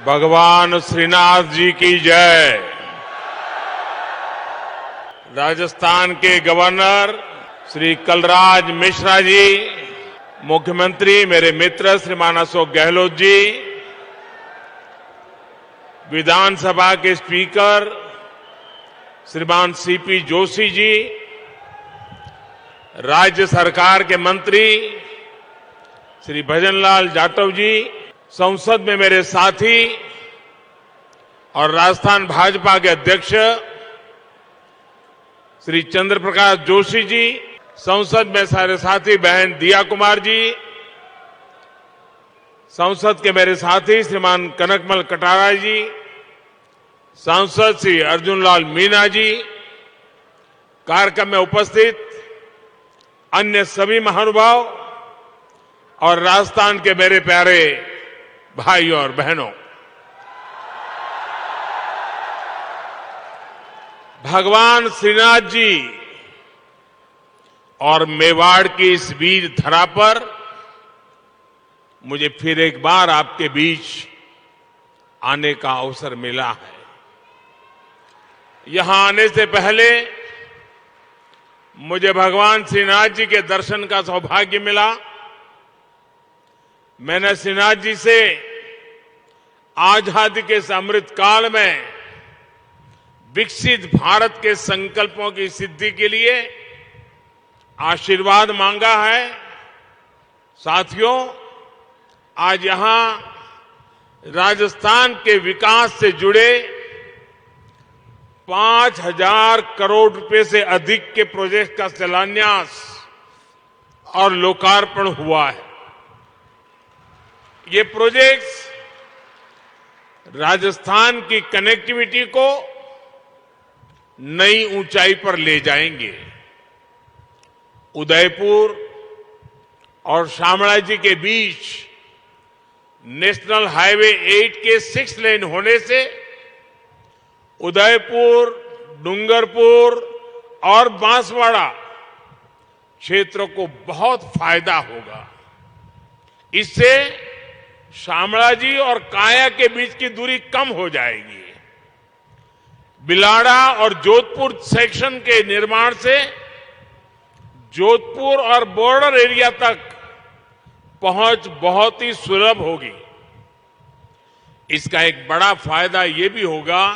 भगवान श्रीनाथ जी की जय। राजस्थान के गवर्नर श्री कलराज मिश्रा जी, मुख्यमंत्री मेरे मित्र श्रीमान अशोक गहलोत जी, विधानसभा के स्पीकर श्रीमान सीपी जोशी जी, राज्य सरकार के मंत्री श्री भजनलाल जाटव जी, संसद में मेरे साथी और राजस्थान भाजपा के अध्यक्ष श्री चंद्र प्रकाश जोशी जी, संसद में सारे साथी बहन दिया कुमार जी, संसद के मेरे साथी श्रीमान कनकमल कटारा जी, सांसद श्री अर्जुन लाल मीणा जी, कार्यक्रम में उपस्थित अन्य सभी महानुभाव और राजस्थान के मेरे प्यारे भाई और बहनों, भगवान श्रीनाथ जी और मेवाड़ की इस वीर धरा पर मुझे फिर एक बार आपके बीच आने का अवसर मिला है। यहां आने से पहले मुझे भगवान श्रीनाथ जी के दर्शन का सौभाग्य मिला। मैंने श्रीनाथ जी से आजादी के इस अमृत काल में विकसित भारत के संकल्पों की सिद्धि के लिए आशीर्वाद मांगा है। साथियों, आज यहां राजस्थान के विकास से जुड़े 5,000 करोड़ रुपए से अधिक के प्रोजेक्ट का शिलान्यास और लोकार्पण हुआ है। ये प्रोजेक्ट्स राजस्थान की कनेक्टिविटी को नई ऊंचाई पर ले जाएंगे। उदयपुर और शामळाजी के बीच नेशनल हाईवे 8 के 6 लेन होने से उदयपुर, डूंगरपुर और बांसवाड़ा क्षेत्रों को बहुत फायदा होगा। इससे शामळाजी और काया के बीच की दूरी कम हो जाएगी। बिलाड़ा और जोधपुर सेक्शन के निर्माण से जोधपुर और बॉर्डर एरिया तक पहुंच बहुत ही सुलभ होगी। इसका एक बड़ा फायदा यह भी होगा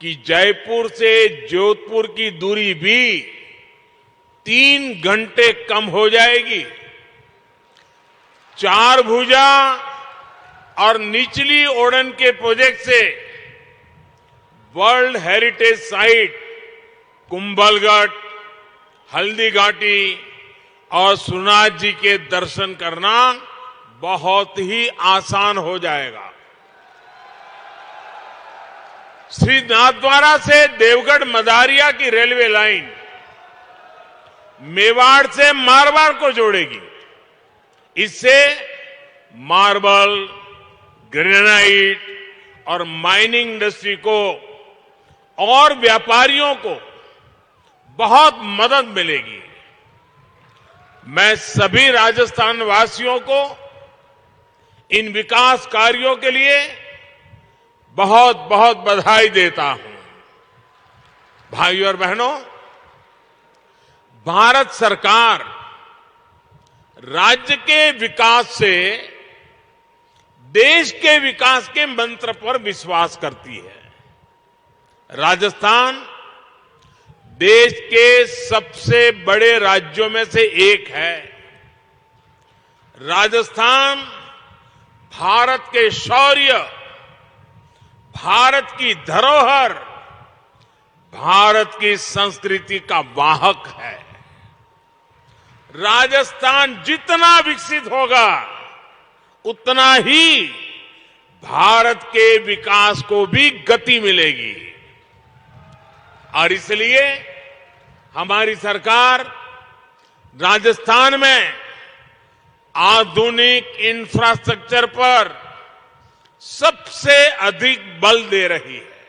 कि जयपुर से जोधपुर की दूरी भी 3 घंटे कम हो जाएगी। 4 भुजा और निचली ओड़न के प्रोजेक्ट से world heritage site Kumbhalgarh, Haldi Ghati और श्रीनाथ जी के दर्शन करना बहुत ही आसान हो जाएगा। श्री नाथद्वारा से देवगढ़ मदारिया की रेलवे लाइन मेवाड़ से मारवाड़ को जोड़ेगी। इससे मार्बल, ग्रेनाइट और माइनिंग इंडस्ट्री को और व्यापारियों को बहुत मदद मिलेगी। मैं सभी राजस्थान वासियों को इन विकास कार्यों के लिए बहुत बहुत बधाई देता हूं। भाइयों और बहनों, भारत सरकार राज्य के विकास से देश के विकास के मंत्र पर विश्वास करती है। राजस्थान देश के सबसे बड़े राज्यों में से एक है। राजस्थान भारत के शौर्य, भारत की धरोहर, भारत की संस्कृति का वाहक है। राजस्थान जितना विकसित होगा उतना ही भारत के विकास को भी गति मिलेगी। और इसलिए हमारी सरकार राजस्थान में आधुनिक इंफ्रास्ट्रक्चर पर सबसे अधिक बल दे रही है।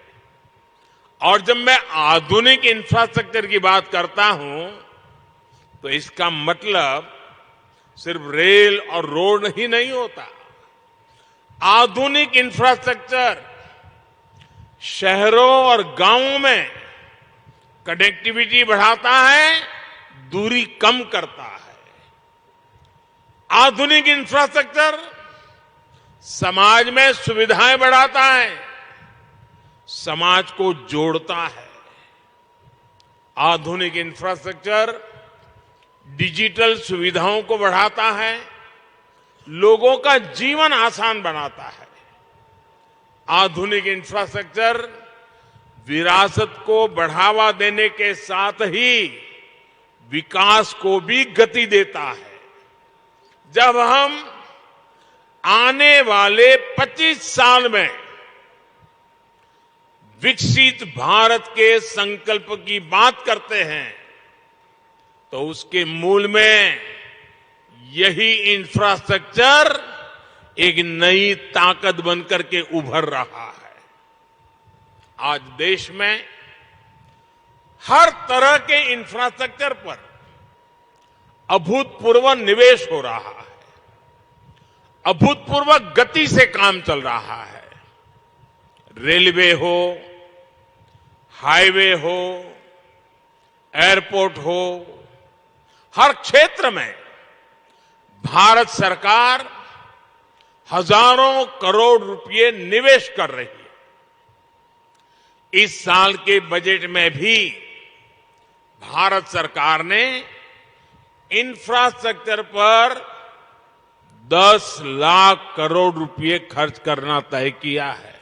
और जब मैं आधुनिक इंफ्रास्ट्रक्चर की बात करता हूं तो इसका मतलब सिर्फ रेल और रोड ही नहीं होता। आधुनिक इंफ्रास्ट्रक्चर शहरों और गांवों में कनेक्टिविटी बढ़ाता है, दूरी कम करता है। आधुनिक इंफ्रास्ट्रक्चर समाज में सुविधाएं बढ़ाता है, समाज को जोड़ता है। आधुनिक इंफ्रास्ट्रक्चर डिजिटल सुविधाओं को बढ़ाता है, लोगों का जीवन आसान बनाता है। आधुनिक इंफ्रास्ट्रक्चर विरासत को बढ़ावा देने के साथ ही विकास को भी गति देता है। जब हम आने वाले 25 साल में विकसित भारत के संकल्प की बात करते हैं तो उसके मूल में यही इंफ्रास्ट्रक्चर एक नई ताकत बनकर के उभर रहा है। आज देश में हर तरह के इंफ्रास्ट्रक्चर पर अभूतपूर्व निवेश हो रहा है, अभूतपूर्व गति से काम चल रहा है। रेलवे हो, हाईवे हो, एयरपोर्ट हो, हर क्षेत्र में भारत सरकार हजारों करोड़ रुपए निवेश कर रही है। इस साल के बजट में भी भारत सरकार ने इंफ्रास्ट्रक्चर पर 10 लाख करोड़ रुपए खर्च करना तय किया है।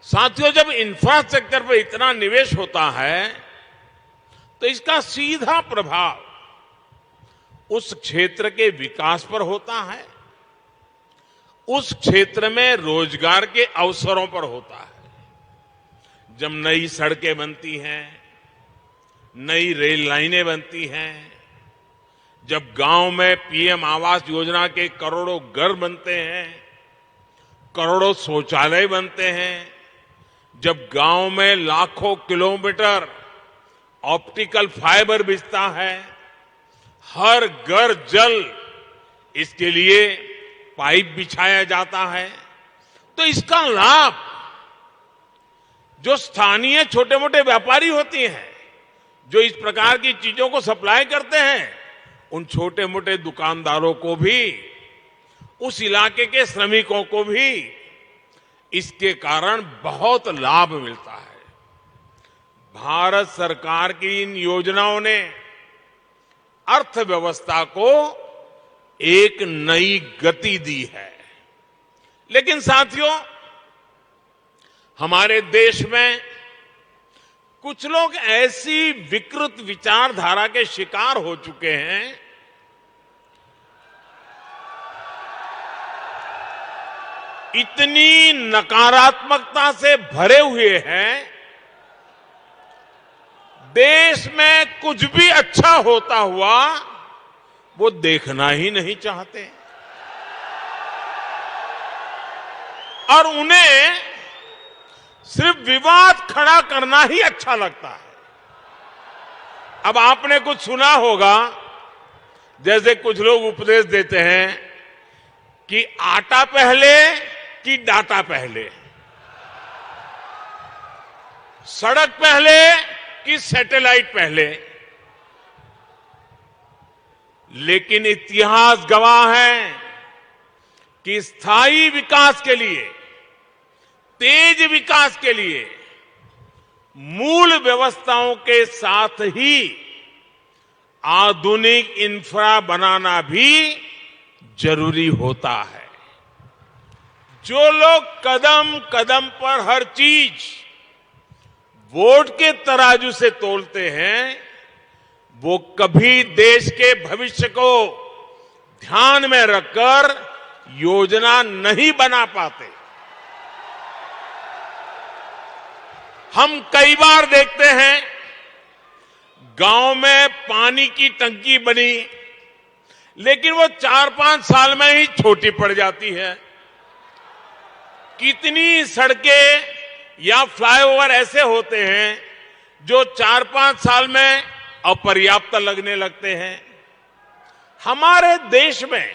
साथियों, जब इंफ्रास्ट्रक्चर पर इतना निवेश होता है तो इसका सीधा प्रभाव उस क्षेत्र के विकास पर होता है, उस क्षेत्र में रोजगार के अवसरों पर होता है। जब नई सड़कें बनती हैं, नई रेल लाइनें बनती हैं, जब गांव में पीएम आवास योजना के करोड़ों घर बनते हैं, करोड़ों शौचालय बनते हैं, जब गांव में लाखों किलोमीटर ऑप्टिकल फाइबर बिछता है, हर घर जल इसके लिए पाइप बिछाया जाता है, तो इसका लाभ जो स्थानीय छोटे मोटे व्यापारी होते हैं, जो इस प्रकार की चीजों को सप्लाई करते हैं, उन छोटे मोटे दुकानदारों को भी, उस इलाके के श्रमिकों को भी इसके कारण बहुत लाभ मिलता है। भारत सरकार की इन योजनाओं ने अर्थव्यवस्था को एक नई गति दी है। लेकिन साथियों, हमारे देश में कुछ लोग ऐसी विकृत विचारधारा के शिकार हो चुके हैं इतनी नकारात्मकता से भरे हुए हैं, देश में कुछ भी अच्छा होता हुआ वो देखना ही नहीं चाहते और उन्हें सिर्फ विवाद खड़ा करना ही अच्छा लगता है। अब आपने कुछ सुना होगा, जैसे कुछ लोग उपदेश देते हैं कि आटा पहले कि डाटा पहले, सड़क पहले कि सैटेलाइट पहले। लेकिन इतिहास गवाह है कि स्थायी विकास के लिए, तेज विकास के लिए मूल व्यवस्थाओं के साथ ही आधुनिक इंफ्रा बनाना भी जरूरी होता है। जो लोग कदम कदम पर हर चीज वोट के तराजू से तोलते हैं, वो कभी देश के भविष्य को ध्यान में रखकर योजना नहीं बना पाते। हम कई बार देखते हैं गांव में पानी की टंकी बनी, लेकिन वो 4-5 साल में ही छोटी पड़ जाती है। कितनी सड़कें या फ्लाईओवर ऐसे होते हैं जो 4-5 साल में अपर्याप्त लगने लगते हैं। हमारे देश में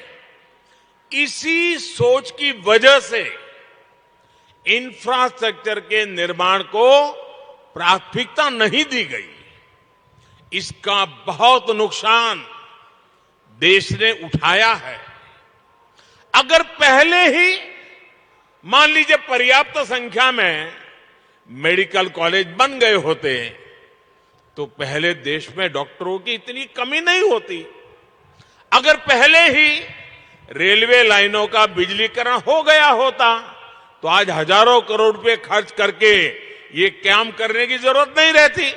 इसी सोच की वजह से इंफ्रास्ट्रक्चर के निर्माण को प्राथमिकता नहीं दी गई। इसका बहुत नुकसान देश ने उठाया है। अगर पहले ही मान लीजिए पर्याप्त संख्या में मेडिकल कॉलेज बन गए होते तो पहले देश में डॉक्टरों की इतनी कमी नहीं होती। अगर पहले ही रेलवे लाइनों का बिजलीकरण हो गया होता तो आज हजारों करोड़ रुपए खर्च करके ये काम करने की जरूरत नहीं रहती।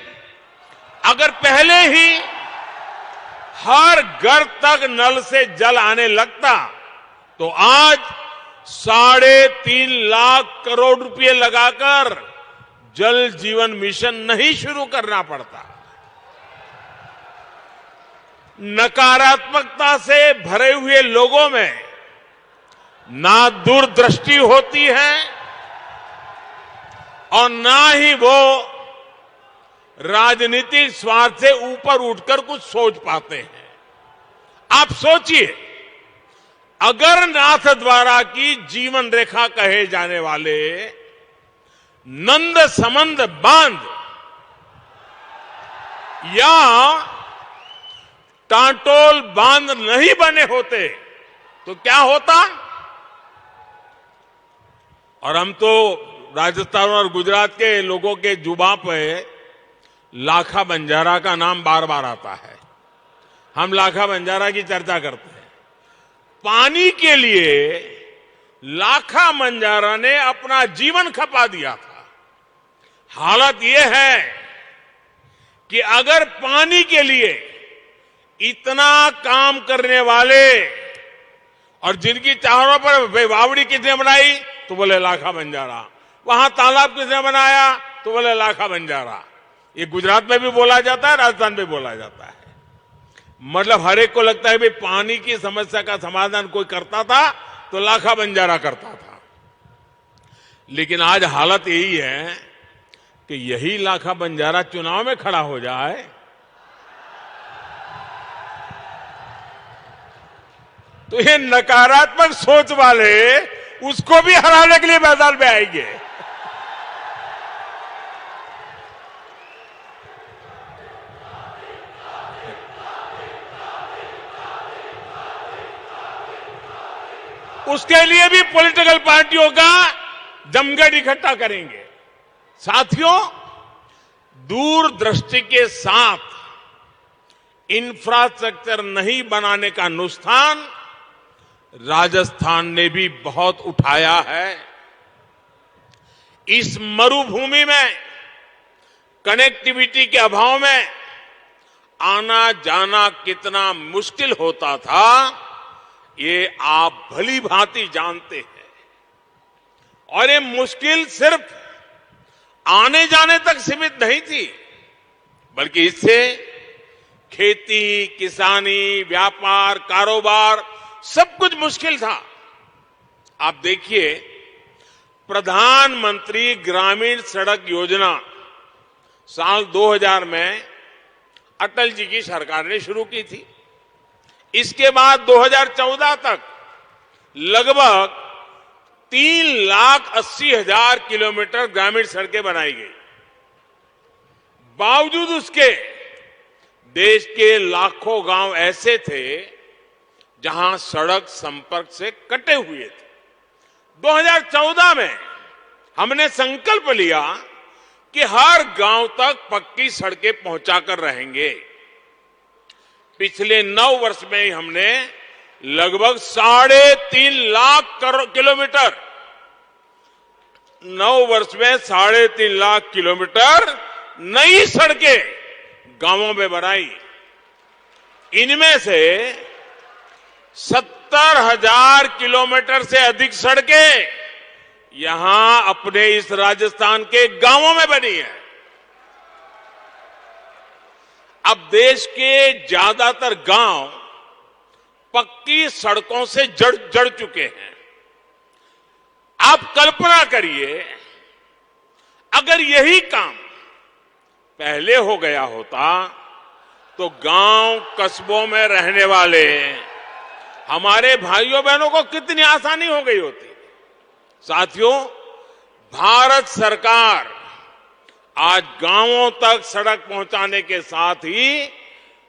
अगर पहले ही हर घर तक नल से जल आने लगता तो आज 3.5 लाख करोड़ रुपए लगाकर जल जीवन मिशन नहीं शुरू करना पड़ता। नकारात्मकता से भरे हुए लोगों में ना दूरदृष्टि होती है और ना ही वो राजनीतिक स्वार्थ से ऊपर उठकर कुछ सोच पाते हैं। आप सोचिए, अगर नाथ द्वारा की जीवन रेखा कहे जाने वाले नंद समंद बांध या टाटोल बांध नहीं बने होते तो क्या होता। और हम तो राजस्थान और गुजरात के लोगों के जुबान पे लाखा बंजारा का नाम बार बार आता है। हम लाखा बंजारा की चर्चा करते हैं। पानी के लिए लाखा बंजारा ने अपना जीवन खपा दिया था। हालत यह है कि अगर पानी के लिए इतना काम करने वाले और जिनकी चारों पर वावड़ी किसने बनाई तो बोले लाखा बंजारा, वहां तालाब किसने बनाया तो बोले लाखा बंजारा। ये गुजरात में भी बोला जाता है, राजस्थान में बोला जाता है। मतलब हर एक को लगता है कि पानी की समस्या का समाधान कोई करता था तो लाखा बंजारा करता था। लेकिन आज हालत यही है कि यही लाखा बंजारा चुनाव में खड़ा हो जाए तो ये नकारात्मक सोच वाले उसको भी हराने के लिए मैदान में आएंगे। उसके लिए भी पॉलिटिकल पार्टियों का जमघट इकट्ठा करेंगे। साथियों, दूरदृष्टि के साथ इंफ्रास्ट्रक्चर नहीं बनाने का नुकसान राजस्थान ने भी बहुत उठाया है। इस मरुभूमि में कनेक्टिविटी के अभाव में आना जाना कितना मुश्किल होता था ये आप भली भांति जानते हैं। और ये मुश्किल सिर्फ आने जाने तक सीमित नहीं थी, बल्कि इससे खेती, किसानी, व्यापार, कारोबार सब कुछ मुश्किल था। आप देखिए, प्रधानमंत्री ग्रामीण सड़क योजना साल 2000 में अटल जी की सरकार ने शुरू की थी। इसके बाद 2014 तक लगभग 3,80,000 किलोमीटर ग्रामीण सड़कें बनाई गई। बावजूद उसके देश के लाखों गांव ऐसे थे जहां सड़क संपर्क से कटे हुए थे। 2014 में हमने संकल्प लिया कि हर गांव तक पक्की सड़कें पहुंचाकर रहेंगे। पिछले 9 वर्ष में ही हमने लगभग 3.5 लाख किलोमीटर 9 वर्ष में 3.5 लाख किलोमीटर नई सड़कें गांवों में बनाई। इनमें से 70,000 किलोमीटर से अधिक सड़कें यहां अपने इस राजस्थान के गांवों में बनी है। अब देश के ज्यादातर गांव पक्की सड़कों से जड़ चुके हैं। आप कल्पना करिए, अगर यही काम पहले हो गया होता तो गांव कस्बों में रहने वाले हमारे भाइयों बहनों को कितनी आसानी हो गई होती। साथियों, भारत सरकार आज गांवों तक सड़क पहुंचाने के साथ ही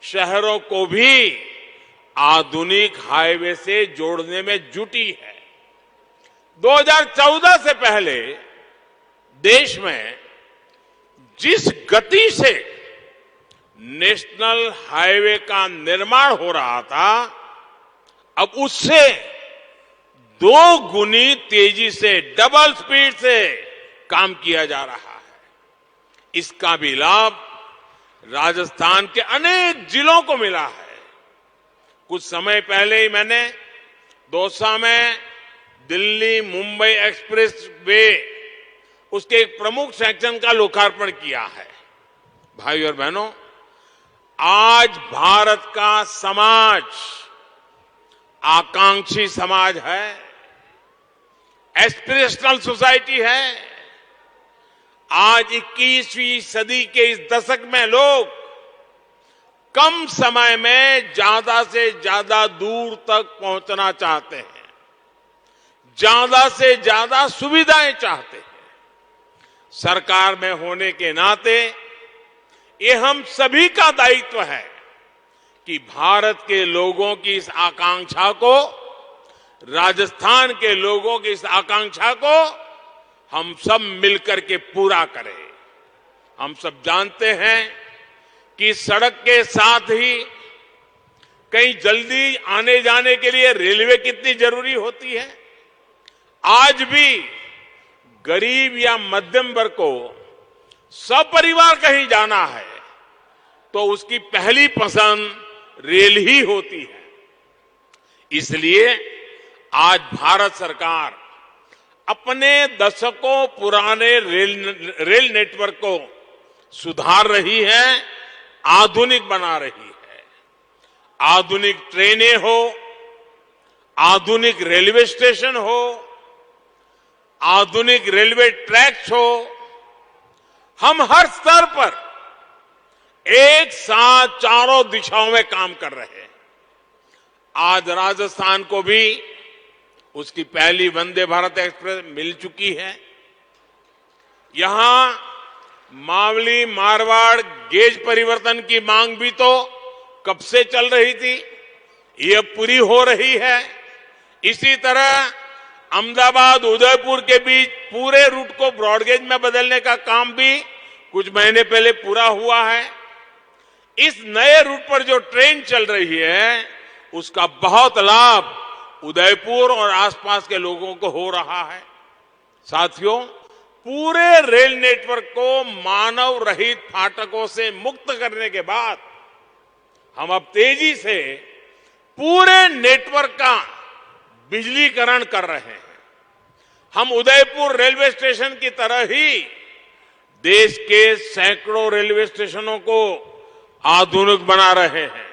शहरों को भी आधुनिक हाईवे से जोड़ने में जुटी है। 2014 से पहले देश में जिस गति से नेशनल हाईवे का निर्माण हो रहा था, अब उससे 2 गुनी तेजी से, डबल स्पीड से काम किया जा रहा है। इसका भी लाभ राजस्थान के अनेक जिलों को मिला है। कुछ समय पहले ही मैंने दौसा में दिल्ली मुंबई एक्सप्रेस वे, उसके एक प्रमुख सेक्शन का लोकार्पण किया है। भाइयों और बहनों, आज भारत का समाज आकांक्षी समाज है, एस्पिरेशनल सोसाइटी है। आज 21वीं सदी के इस दशक में लोग कम समय में ज्यादा से ज्यादा दूर तक पहुंचना चाहते हैं, ज्यादा से ज्यादा सुविधाएं चाहते हैं। सरकार में होने के नाते ये हम सभी का दायित्व है कि भारत के लोगों की इस आकांक्षा को, राजस्थान के लोगों की इस आकांक्षा को हम सब मिलकर के पूरा करें। हम सब जानते हैं कि सड़क के साथ ही कहीं जल्दी आने जाने के लिए रेलवे कितनी जरूरी होती है। आज भी गरीब या मध्यम वर्ग को सपरिवार कहीं जाना है तो उसकी पहली पसंद रेल ही होती है। इसलिए आज भारत सरकार अपने दशकों पुराने रेल नेटवर्क को सुधार रही है, आधुनिक बना रही है। आधुनिक ट्रेनें हो, आधुनिक रेलवे स्टेशन हो, आधुनिक रेलवे ट्रैक्स हो, हम हर स्तर पर एक साथ चारों दिशाओं में काम कर रहे हैं। आज राजस्थान को भी उसकी पहली वंदे भारत एक्सप्रेस मिल चुकी है। यहां मावली मारवाड़ गेज परिवर्तन की मांग भी तो कब से चल रही थी, ये पूरी हो रही है। इसी तरह अहमदाबाद उदयपुर के बीच पूरे रूट को ब्रॉडगेज में बदलने का काम भी कुछ महीने पहले पूरा हुआ है। इस नए रूट पर जो ट्रेन चल रही है उसका बहुत लाभ उदयपुर और आसपास के लोगों को हो रहा है। साथियों, पूरे रेल नेटवर्क को मानव रहित फाटकों से मुक्त करने के बाद हम अब तेजी से पूरे नेटवर्क का बिजलीकरण कर रहे हैं। हम उदयपुर रेलवे स्टेशन की तरह ही देश के सैकड़ों रेलवे स्टेशनों को आधुनिक बना रहे हैं,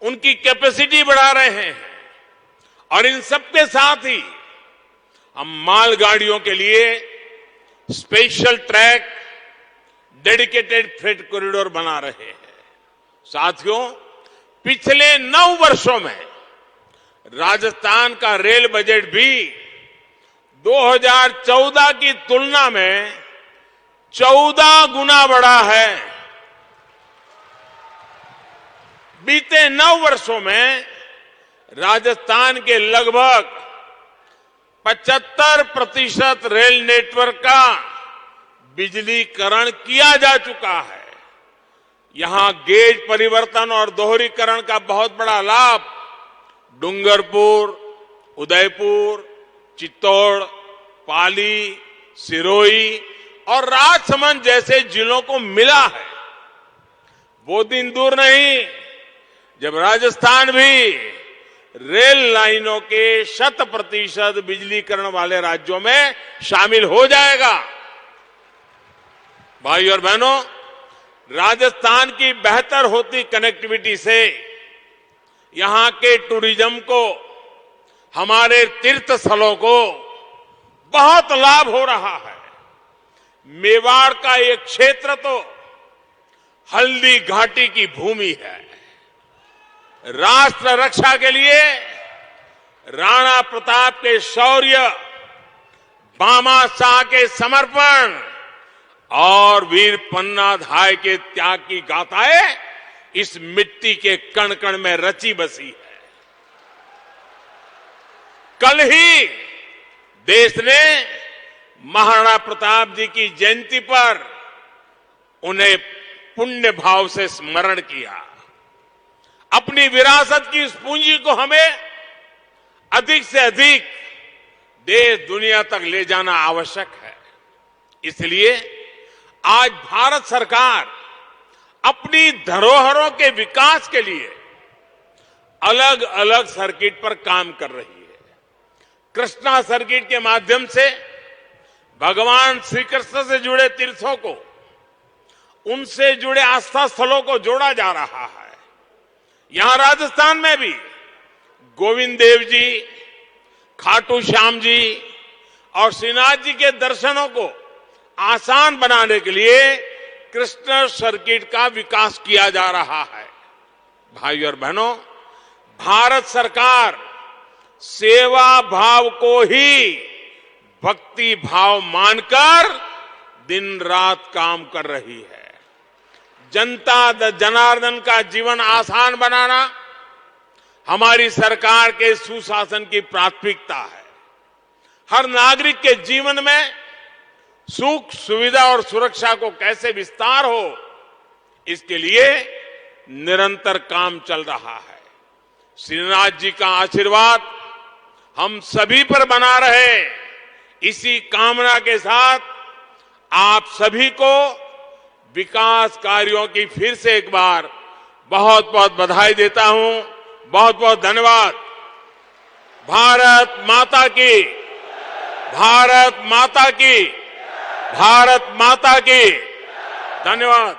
उनकी कैपेसिटी बढ़ा रहे हैं और इन सबके साथ ही हम मालगाड़ियों के लिए special track, dedicated freight corridor बना रहे हैं। साथियों, पिछले 9 वर्षों में राजस्थान का रेल बजट भी 2014 की तुलना में 14 गुना बढ़ा है। बीते 9 वर्षों में राजस्थान के लगभग 75% रेल नेटवर्क का बिजलीकरण किया जा चुका है। यहां गेज परिवर्तन और दोहरीकरण का बहुत बड़ा लाभ डूंगरपुर, उदयपुर, चित्तौड़, पाली, सिरोही और राजसमंद जैसे जिलों को मिला है। वो दिन दूर नहीं जब राजस्थान भी रेल लाइनों के 100% बिजलीकरण वाले राज्यों में शामिल हो जाएगा। भाई और बहनों, राजस्थान की बेहतर होती कनेक्टिविटी से यहां के टूरिज्म को, हमारे तीर्थ स्थलों को बहुत लाभ हो रहा है। मेवाड़ का एक क्षेत्र तो हल्दी घाटी की भूमि है। राष्ट्र रक्षा के लिए राणा प्रताप के शौर्य, बामा शाह के समर्पण और वीर पन्नाधाय के त्याग की गाथाएं इस मिट्टी के कण कण में रची बसी है। कल ही देश ने महाराणा प्रताप जी की जयंती पर उन्हें पुण्य भाव से स्मरण किया। अपनी विरासत की इस पूंजी को हमें अधिक से अधिक देश दुनिया तक ले जाना आवश्यक है। इसलिए आज भारत सरकार अपनी धरोहरों के विकास के लिए अलग अलग सर्किट पर काम कर रही है। कृष्णा सर्किट के माध्यम से भगवान श्री कृष्ण से जुड़े तीर्थों को, उनसे जुड़े आस्था स्थलों को जोड़ा जा रहा है। यहां राजस्थान में भी गोविंद देव जी, खाटू श्याम जी और श्रीनाथ जी के दर्शनों को आसान बनाने के लिए कृष्ण सर्किट का विकास किया जा रहा है। भाइयों और बहनों, भारत सरकार सेवा भाव को ही भक्ति भाव मानकर दिन रात काम कर रही है। जनता जनार्दन का जीवन आसान बनाना हमारी सरकार के सुशासन की प्राथमिकता है। हर नागरिक के जीवन में सुख, सुविधा और सुरक्षा को कैसे विस्तार हो, इसके लिए निरंतर काम चल रहा है। श्रीनाथ जी का आशीर्वाद हम सभी पर बना रहे, इसी कामना के साथ आप सभी को विकास कार्यों की फिर से एक बार बहुत बहुत बधाई देता हूं। बहुत बहुत धन्यवाद। भारत माता की, भारत माता की, भारत माता की। धन्यवाद।